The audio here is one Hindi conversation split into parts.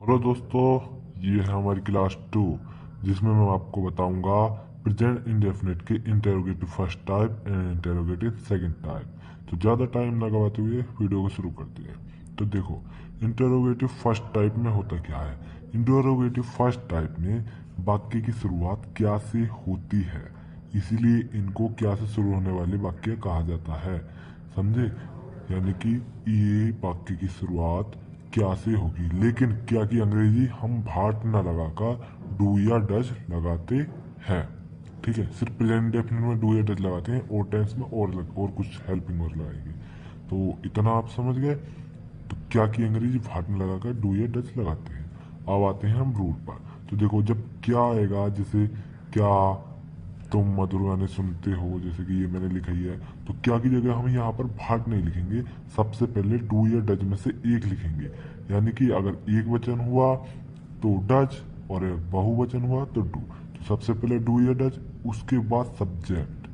हेलो दोस्तों, ये है हमारी क्लास 2 जिसमें मैं आपको बताऊंगा प्रेजेंट इंडेफिनिट के interrogative first type and interrogative second type. तो ज़्यादा टाइम ना गवाते हुए वीडियो को शुरू करते हैं। तो देखो, इंटेरोगेटिव फर्स्ट टाइप में होता क्या है। इंटेरोगेटिव फर्स्ट टाइप में वाक्य की शुरुआत क्या से होती है, इसीलिए इनको क्या से शुरू होने वाले वाक्य कहा जाता है। समझे? यानी कि ये वाक्य की शुरुआत क्या से होगी, लेकिन क्या की अंग्रेजी हम भाट न लगाकर डू या डज लगाते हैं। ठीक है, सिर्फ प्रेजेंट डेफिनेट में डू या डज लगाते हैं और टेंस में और कुछ हेल्पिंग वर्ड लगाएंगे। तो इतना आप समझ गए। तो क्या की अंग्रेजी भाट न लगाकर डू या डज लगाते हैं। अब आते हैं हम रूल पर। तो देखो, जब क्या आएगा, जैसे क्या तुम मधुर गाने सुनते हो, जैसे कि ये मैंने लिखा ही है, तो क्या की जगह हम यहाँ पर भाट नहीं लिखेंगे, सबसे पहले डू या डज में से एक लिखेंगे। यानी कि अगर एक वचन हुआ तो डज और बहुवचन हुआ तो डू। तो सबसे पहले डू या डज, उसके बाद सब्जेक्ट,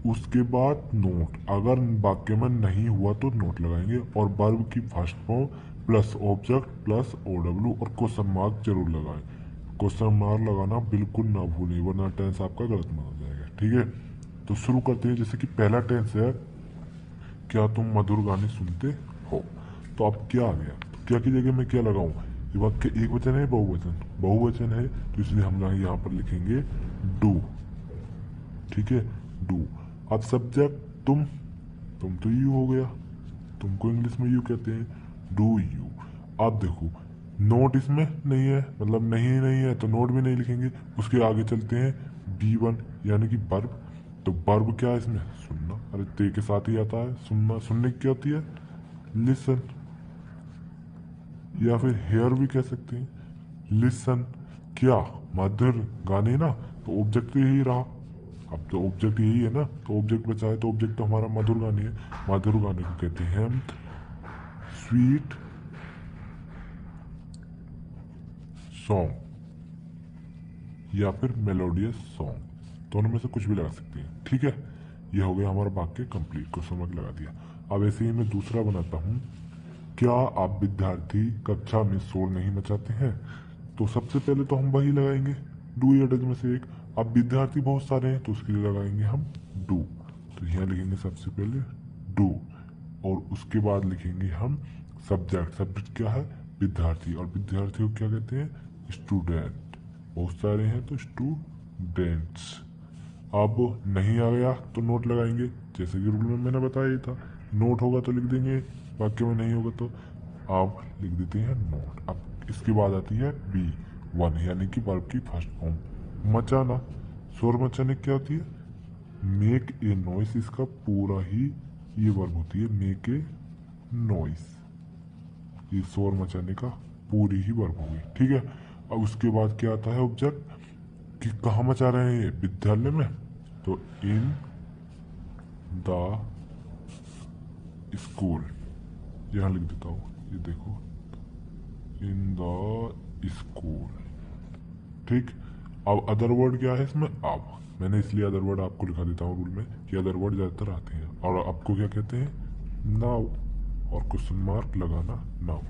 उसके बाद नोट। अगर वाक्य में नहीं हुआ तो नोट लगाएंगे, और वर्ब की first form plus object plus O W और क्वेश्चन मार्क जरूर लगाएं। क्वेश्चन मार्क लगाना बिल्कुल ना भूलें, वरना टेंस आपका गलत माना जाएगा। ठीक है, तो शुरू करते हैं। जैसे कि पहला टेंस है, क्या तुम मधुर गाने सुनते हो। तो अब क्या आ गया, तो क्या की जगह मैं क्या लगाऊं। ये वाक्य एक वचन है बहुवचन, बहुवचन है, तो इसलिए हम यहाँ पर लिखेंगे डू। ठीक है, डू। अब सब्जेक्ट तुम तो यू हो गया, तुमको इंग्लिश में यू कहते हैं, डू यू। अब देखो, नोट इसमें नहीं है, मतलब नहीं है तो नोट भी नहीं लिखेंगे। उसके आगे चलते हैं, B1 यानी कि वर्ब। तो वर्ब क्या है इसमें, सुनना। अरे ते के साथ ही आता है सुनना। सुनने की क्या होती है, लिसन, या फिर हेयर भी कह सकते हैं। लिसन, क्या, मधुर गाने ना, तो ऑब्जेक्ट तो यही रहा। अब तो ऑब्जेक्ट यही है ना, तो ऑब्जेक्ट बचा है, तो ऑब्जेक्ट तो हमारा मधुर गाने है। मधुर गाने को कहते हैं हम स्वीट सॉन्ग या फिर मेलोडियस सॉन्ग, दोनों में से कुछ भी लगा सकते हैं। ठीक है, ये हो गया हमारा वाक्य कंप्लीट, को समझ लगा दिया। अब ऐसे ही मैं दूसरा बनाता हूँ। क्या आप विद्यार्थी कक्षा में शोर नहीं मचाते हैं। तो सबसे पहले तो हम वही लगाएंगे, डू या डज में से एक। अब विद्यार्थी बहुत सारे हैं तो उसके लिए लगाएंगे हम डू। तो यहाँ लिखेंगे सबसे पहले डू, और उसके बाद लिखेंगे हम सब्जेक्ट। सब्जेक्ट क्या है, विद्यार्थी, और विद्यार्थी को क्या कहते हैं, स्टूडेंट। बहुत सारे हैं तो स्टूडेंट्स। अब नहीं आ गया तो नोट लगाएंगे, जैसे कि रूल में मैंने बताया ही था। नोट होगा तो लिख देंगे, वाक्य में नहीं होगा तो आप लिख देते हैं नोट। अब इसके बाद आती है B1 यानी कि वर्ब की फर्स्ट फॉर्म, मचाना। शोर मचाने क्या होती है, मेक ए नॉइस। इसका पूरा ही ये वर्ब होती है, मेक ए नॉइस। ये शोर मचाने का पूरी ही वर्ब होगी। ठीक है, अब उसके बाद क्या आता है, ऑब्जेक्ट, कि कहाँ मचा रहे हैं ये, विद्यालय में। तो इन द स्कूल, यहाँ लिख देता हूँ, ये देखो, इन द स्कूल। ठीक, अब अदर वर्ड क्या है इसमें, अब मैंने इसलिए अदर वर्ड आपको लिखा देता हूँ रूल में, कि अदर वर्ड ज़्यादातर आते हैं। और आपको क्या कहते हैं, नाउ, और क्वेश्चन मार्क लगाना नाउ।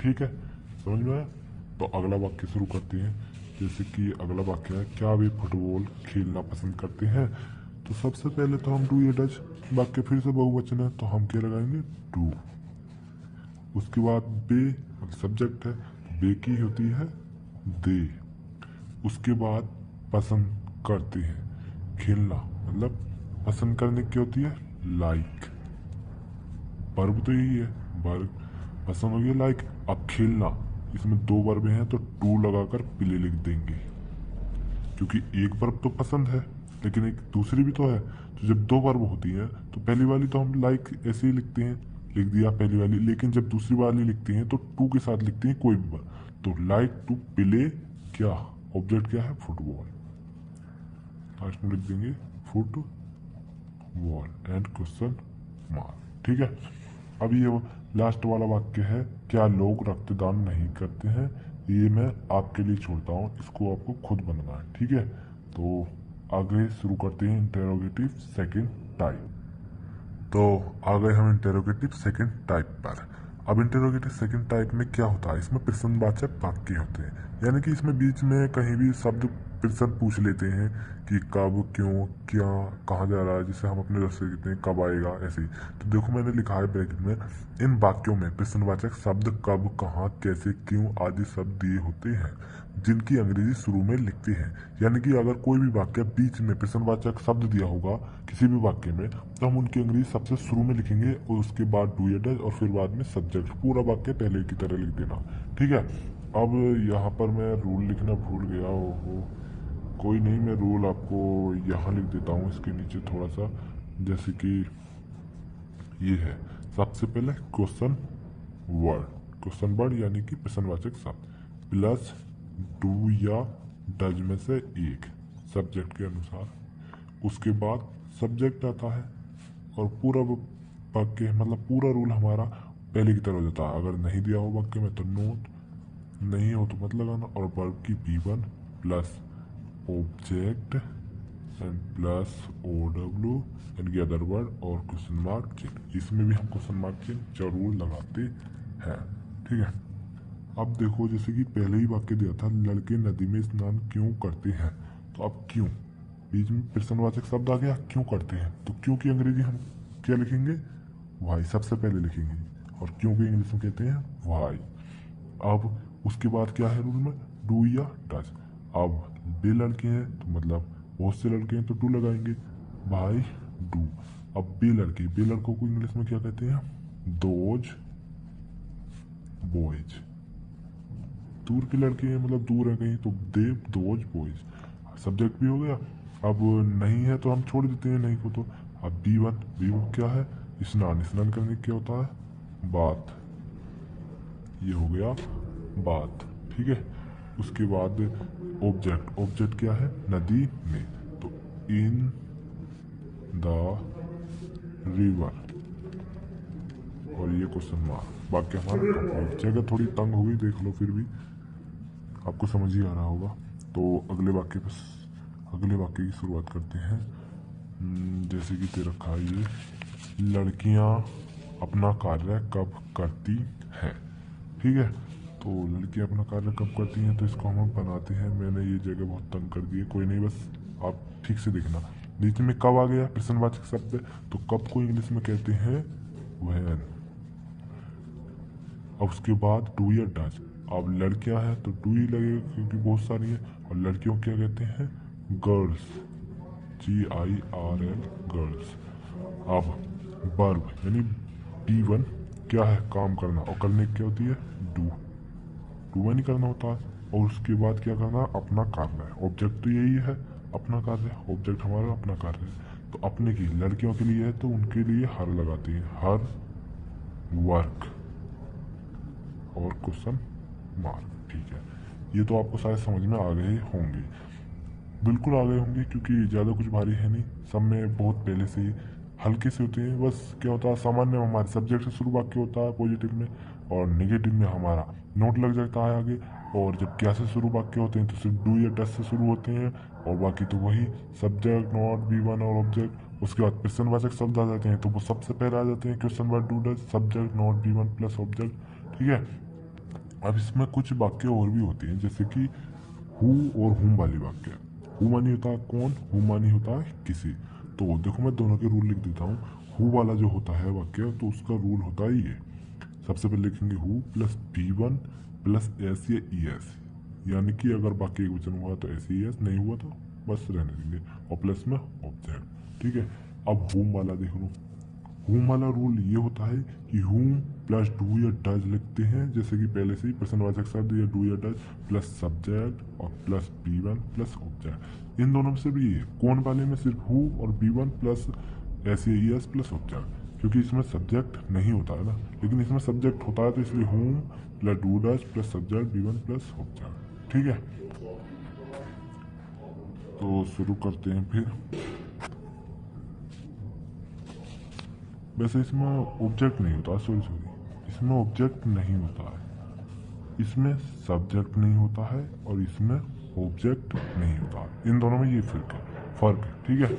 ठीक है, समझ में आया। तो अगला वाक्य शुरू करते हैं। जैसे कि अगला वाक्य है, क्या वे फुटबॉल खेलना पसंद करते हैं। तो सबसे पहले तो हम डू या डज, वाक्य फिर से बहुवचन है तो हम क्या लगाएंगे, डू। उसके बाद बे, सब्जेक्ट है, बे की होती है दे। उसके बाद पसंद करते हैं, खेलना, मतलब पसंद करने की होती है लाइक। वर्ब तो यही है, वर्ब पसंद हो गया लाइक। अब खेलना, इसमें दो वर्ब हैं तो टू लगाकर प्ले लिख देंगे, क्योंकि एक वर्ब तो पसंद है लेकिन एक दूसरी भी तो है। तो जब दो वर्ब होती है तो पहली वाली तो हम लाइक ऐसे ही लिखते हैं, लिख दिया पहली वाली, लेकिन जब दूसरी वाली लिखते हैं तो टू के साथ लिखते हैं कोई भी वर्ब। तो लाइक टू प्ले, क्या, ऑब्जेक्ट क्या है, फुटबॉल। लास्ट में लिख देंगे फुटबॉल एंड क्वेश्चन मार्क। ठीक है, अब ये लास्ट वाला वाक्य है, क्या लोग रक्तदान नहीं करते हैं। ये मैं आपके लिए छोड़ता हूँ, इसको आपको खुद बनाना है। ठीक है, तो आगे शुरू करते हैं इंटेरोगेटिव सेकंड टाइप। तो आ गए हम इंटेरोगेटिव सेकंड टाइप पर। अब इंटेरोगेटिव सेकंड टाइप में क्या होता है, इसमें प्रश्नवाचक वाक्य होते हैं, यानी कि इसमें बीच में कहीं भी शब्द प्रश्न पूछ लेते हैं कि कब, क्यों, क्या, कहाँ जा रहा है, जिसे हम अपने दोस्त से कहते हैं कब आएगा, ऐसे ही। तो देखो मैंने लिखा है ब्रैकेट में, इन वाक्यों में प्रश्नवाचक शब्द कब, कहाँ, कैसे, क्यों आदि शब्द दिए होते हैं जिनकी अंग्रेजी शुरू में लिखते हैं। यानी कि अगर कोई भी वाक्य बीच में प्रश्नवाचक शब्द दिया होगा किसी भी वाक्य में, तो हम उनकी अंग्रेजी सबसे शुरू में लिखेंगे और उसके बाद डू या डज और फिर बाद में सब्जेक्ट, पूरा वाक्य पहले की तरह लिख देना। ठीक है। अब यहाँ पर मैं रूल लिखना भूल गया, ओहो, कोई नहीं, मैं रूल आपको यहाँ लिख देता हूँ इसके नीचे थोड़ा सा, जैसे कि ये है। सबसे पहले क्वेश्चन वर्ड यानी कि प्रश्नवाचक शब्द प्लस डू या डज में से एक सब्जेक्ट के अनुसार, उसके बाद सब्जेक्ट आता है और पूरा वाक्य मतलब पूरा रूल हमारा पहले की तरह हो जाता है। अगर नहीं दिया हो वाक्य में तो नोट, नहीं हो तो मत लगाना, और वर्ब की V1 plus object and plus OW and की अदर वर्ड और क्वेश्चन मार्क चिन्ह, इसमें भी हम क्वेश्चन मार्क चिन्ह जरूर लगाते हैं। ठीक है। अब देखो जैसे कि पहले ही वाक्य दिया था, लड़के नदी में स्नान क्यों करते हैं, तो अब क्यों बीच में प्रश्नवाचक शब्द आ गया, क्यों करते हैं, तो क्यों की अंग्रेजी हम क्या लिखेंगे, वाई सबसे पहले लिखेंगे, और क्यों की इंग्लिश में कहते हैं वाई। अब उसके बाद क्या है रूल में, डू या डज। अब बे लड़के हैं तो मतलब बहुत से लड़के हैं तो डू लगाएंगे, बाय डू। अब बे लड़कों को इंग्लिश में क्या कहते हैं, दोज बॉयज। दूर के लड़के हैं मतलब दूर है कहीं तो दे दोज बॉयज, सब्जेक्ट भी हो गया। अब नहीं है तो हम छोड़ देते हैं नहीं को तो। अब B1 क्या है, स्नान करने क्या होता है, बात, ये हो गया बात। ठीक है। उसके बाद ऑब्जेक्ट क्या है, नदी में, तो इन द रिवर, और ये क्वेश्चन मार्क। वाक्य हमारा कंप्लीट। जगह थोड़ी तंग हो गई देख लो, फिर भी आपको समझ ही आ रहा होगा। तो अगले वाक्य की शुरुआत करते हैं। जैसे कि दे रखा है ये, लड़कियां अपना कार्य कब करती हैं। ठीक है। तो लड़कियां अपना कार्य कब करती हैं, तो इसको हम बनाते हैं। मैंने ये जगह बहुत तंग कर दी है, कोई नहीं, बस आप ठीक से देखना। बीच में कब आ गया प्रश्नवाचक शब्द, तो कब को इंग्लिश में कहते हैं व्हेन। अब उसके बाद डू या डज। अब लड़कियां हैं तो डू ही लगेगा क्योंकि बहुत सारी हैं, और लड़कियों क्या कहते हैं, गर्ल्स, GIRL गर्ल्स। अब वर्ब यानी B1 क्या है, काम करना, और करने की क्या होती है, डू नहीं करना होता है। और उसके बाद क्या करना, अपना कार्य है। ऑब्जेक्ट तो यही है, अपना कार्य, ऑब्जेक्ट हमारा अपना कार्य है। तो अपने की लड़कियों के लिए है तो उनके लिए हर लगाते हैं, हर वर्क और क्वेश्चन मार्क। ठीक है। ये तो आपको शायद समझ में आ गए होंगे, बिल्कुल आ गए होंगे, क्योंकि ज़्यादा कुछ भारी है नहीं, सब में बहुत पहले से ही हल्के से होते हैं। बस क्या होता है, सामान्य में हमारे सब्जेक्ट से शुरू वाक्य होता है पॉजिटिव में, और नेगेटिव में हमारा नोट लग जाता है आगे। और जब क्या से शुरू वाक्य होते हैं तो सिर्फ डू या डज से शुरू होते हैं, और बाकी तो वही सब्जेक्ट, नोट, B1 और ऑब्जेक्ट। उसके बाद प्रश्नवाचक शब्द आ जाते हैं तो वो सबसे पहले आ जाते हैं, question word, do, does, subject, note, B1 plus object. ठीक है। अब इसमें कुछ वाक्य और भी होते हैं, जैसे कि हु और हुम वाले वाक्य। हु मानी होता है कौन, हु मानी होता है किसी। तो देखो मैं दोनों के रूल लिख देता हूँ। हु वाला जो होता है वाक्य, तो उसका रूल होता है ये, सबसे पहले लिखेंगे who plus B1 plus S या ES, यानी कि अगर बाकी एक वचन हुआ तो SES, नहीं हुआ तो बस रहने देंगे, और प्लस में ऑब्जेक्ट। ठीक है। अब हुम वाला देख लो। हुम वाला रूल ये होता है कि हुम प्लस डू या डज लिखते हैं, जैसे कि पहले से ही प्रश्नवाचक शब्द या डू या डज प्लस सब्जेक्ट और प्लस B1 प्लस ऑब्जेक्ट। इन दोनों में से भी ये कौन वाले में सिर्फ हु और B1 plus SES plus object, क्योंकि इसमें सब्जेक्ट नहीं होता है ना, लेकिन इसमें सब्जेक्ट होता है, तो इसलिए home plus do does plus subject B1 plus object. ठीक है। तो शुरू करते हैं फिर। वैसे इसमें ऑब्जेक्ट नहीं होता, सॉरी, इसमें ऑब्जेक्ट नहीं होता है, इसमें सब्जेक्ट नहीं होता है और इसमें ऑब्जेक्ट नहीं होता है। इन दोनों में ये फर्क है। ठीक है।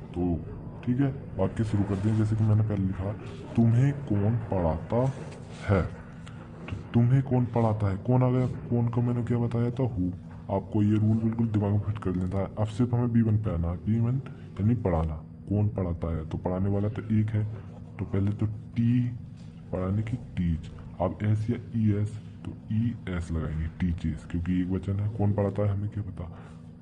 तो ठीक है, वाक्य शुरू करते हैं। जैसे कि मैंने पहले लिखा, तुम्हें कौन पढ़ाता है। तो तुम्हें कौन पढ़ाता है, कौन आ गया, कौन को मैंने क्या बताया था, हु। आपको ये रूल बिल्कुल दिमाग में फिट कर लेना है। अब सिर्फ हमें B1 पे आना है। B1 यानी पढ़ाना, कौन पढ़ाता है, तो पढ़ाने वाला तो एक है, तो पहले तो टी पढ़ाने की टीच। अब एस या ES, तो ES लगाएंगे, टीचेस, क्योंकि एक वचन है, कौन पढ़ाता है हमें क्या पता,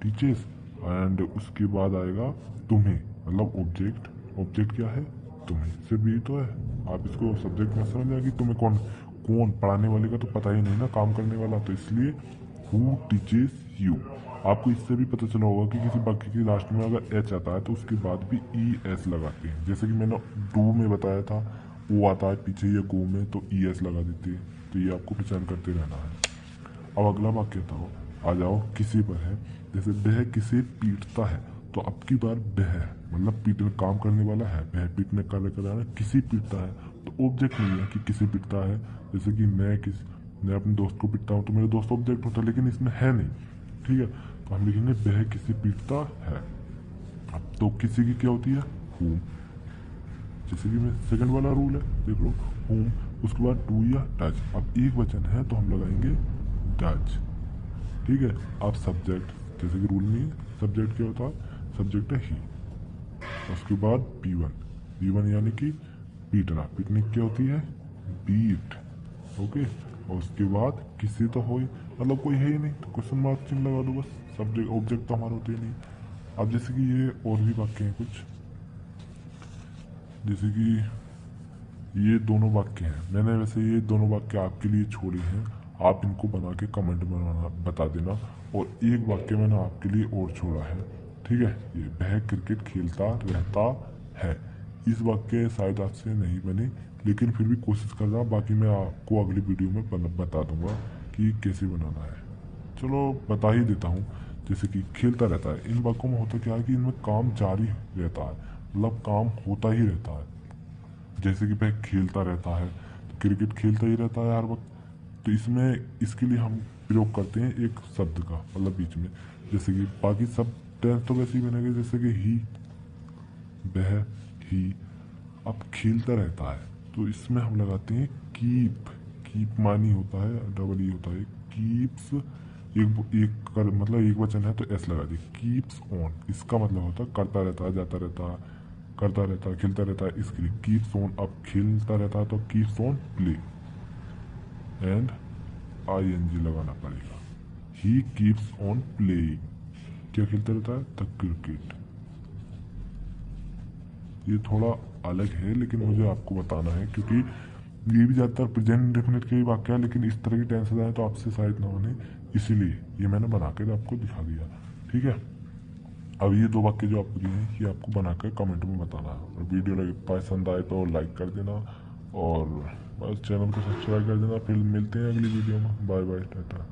टीचेस। एंड उसके बाद आएगा तुम्हें, मतलब ऑब्जेक्ट, ऑब्जेक्ट क्या है, तुम्हें, सिर्फ यही तो है। आप इसको सब्जेक्ट में समझ आएगी, तुम्हें कौन, कौन पढ़ाने वाले का तो पता ही नहीं ना, काम करने वाला, तो इसलिए हु टीचेस यू। आपको इससे भी पता चला होगा कि किसी वाक्य के लास्ट में अगर एच आता है तो उसके बाद भी ES लगाते हैं, जैसे कि मैंने डू में बताया था, वो आता है पीछे या गो में तो ES लगा देते हैं। तो ये आपको पहचान करते रहना है। अब अगला वाक्य था, आ जाओ किसी पर है, जैसे वह किसे पीटता है, तो अब की बार वह मतलब पीटने काम करने वाला है, वह पीटने कार्य कर रहा है, किसी पीटता है, तो ऑब्जेक्ट नहीं है कि किसी पीटता है। जैसे कि मैं अपने दोस्त को पीटता हूँ तो मेरे दोस्त ऑब्जेक्ट होता है, लेकिन इसमें है नहीं, ठीक है, तो हम लिखेंगे वह किसी पीटता है। अब तो किसी की क्या होती है, हूम, जैसे कि मैं सेकंड वाला रूल है, देख लो, हूम, उसके बाद डू या टच। अब एक वचन है तो हम लगाएंगे टच, ठीक है। अब सब्जेक्ट, जैसे कि रूल में सब्जेक्ट क्या होता है, सब्जेक्ट है ही। उसके बाद B1 यानी कि पीटना, पीटने की क्या होती है, बीट, ओके। और उसके बाद किसी तो हो ही, मतलब कोई है ही नहीं तो क्वेश्चन मार्क चिन्ह लगा दो बस, सब्जेक्ट ऑब्जेक्ट तो हमारा होते ही नहीं। अब जैसे कि ये और भी वाक्य हैं कुछ, जैसे कि ये दोनों वाक्य हैं, मैंने वैसे ये दोनों वाक्य आपके लिए छोड़े हैं, आप इनको बना के कमेंट में बता देना। और एक वाक्य मैंने आपके लिए और छोड़ा है, ठीक है, ये वह क्रिकेट खेलता रहता है। इस वाक्य शायद आपसे नहीं बने, लेकिन फिर भी कोशिश कर रहा, बाकी मैं आपको अगली वीडियो में बता दूंगा कि कैसे बनाना है। चलो बता ही देता हूँ। जैसे कि खेलता रहता है, इन वाक्यों में होता क्या है कि इनमें काम जारी रहता है, मतलब काम होता ही रहता है। जैसे कि भाई खेलता रहता है, तो क्रिकेट खेलता ही रहता है हर वक्त, तो इसमें इसके लिए हम प्रयोग करते हैं एक शब्द का, मतलब बीच में, जैसे कि बाकी सब टेंस तो वैसे ही बनेंगे, जैसे कि ही, वह, ही। अब खेलता रहता है तो इसमें हम लगाते हैं कीप, कीप मानी होता है, डबल ई होता है, कीप्स, मतलब एक वचन है तो एस लगा दी, कीप्स ऑन, इसका मतलब होता है करता रहता है, जाता रहता है, करता रहता है, खेलता रहता है, इसके लिए कीप्स ऑन। अब खेलता रहता है तो keeps on play, and ING लगाना पड़ेगा, ही कीप्स ऑन प्लेइंग, क्या खेलता रहता है, द क्रिकेट। ये थोड़ा अलग है लेकिन मुझे आपको बताना है, क्योंकि ये भी ज़्यादातर प्रेजेंट इंडेफिनिट के ही वाक्य है, लेकिन इस तरह की टेंसेस आए तो आपसे शायद ना होने, इसीलिए ये मैंने बना कर आपको दिखा दिया, ठीक है। अब ये दो वाक्य जो आपको दिए हैं, ये आपको बनाकर कमेंट में बताना है। और वीडियो लगे पसंद आए तो लाइक कर देना, और बस चैनल को सब्सक्राइब कर देना। फिर मिलते हैं अगली वीडियो में, बाय बाय, टाटा।